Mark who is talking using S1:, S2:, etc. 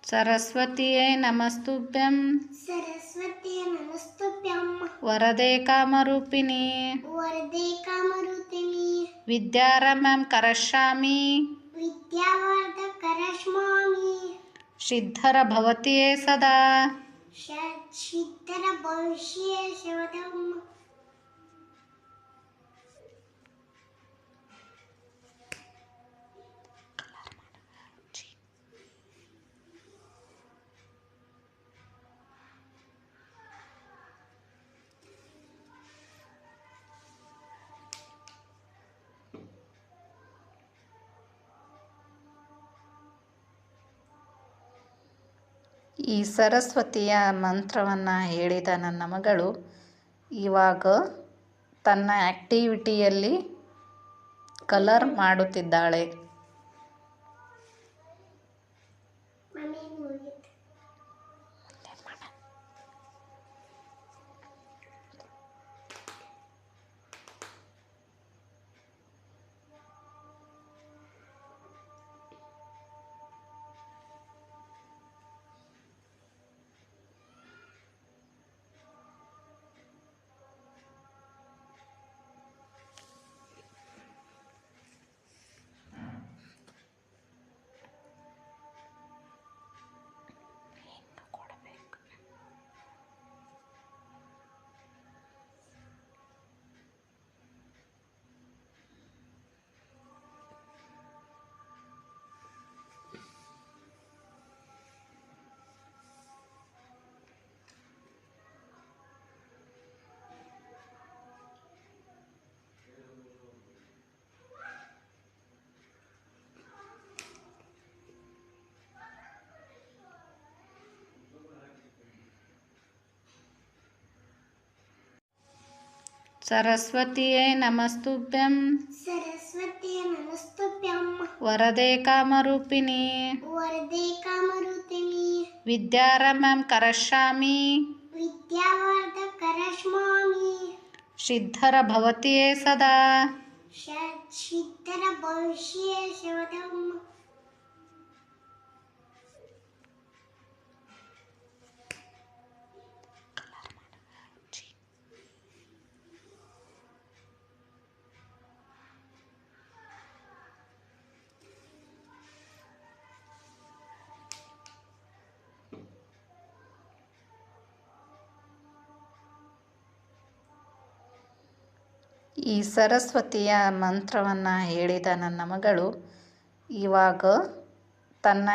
S1: सरस्वतीये नमस्तुभ्यं
S2: सरस्वती नमस्तुभ्यं
S1: वरदे कामरूपिणी
S2: वरदे कामरूपिणी
S1: विद्यारम्भं करष्यामि
S2: विद्यावर्धक करश्मामि
S1: सिद्धर भवतिये सदा
S2: सिद्धर भविष्ये शवदम्
S1: ಈ ಸರಸ್ವತಿಯ ಮಂತ್ರವನ್ನು ಹೇಳಿದ ನನ್ನ ಮಗಳು ಇವಾಗ ತನ್ನ ಆ್ಯಕ್ಟಿವಿಟಿಯಲ್ಲಿ ಕಲರ್ ಮಾಡುತ್ತಿದ್ದಾಳೆ. सरस्वतीये नमस्तुभ्यं
S2: सरस्वती नमस्तुभ्यं
S1: वरदे कामरूपिणी
S2: वरदे कामरूपिणी
S1: विद्यारम्भं करष्यामि
S2: विद्यावर्धक करश्मामि
S1: सिद्धर भवतिये सदा
S2: सिद्धर भविष्ये शवदम्
S1: ಈ ಸರಸ್ವತಿಯ ಮಂತ್ರವನ್ನು ಹೇಳಿದ ನನ್ನ ಮಗಳು ಇವಾಗ ತನ್ನ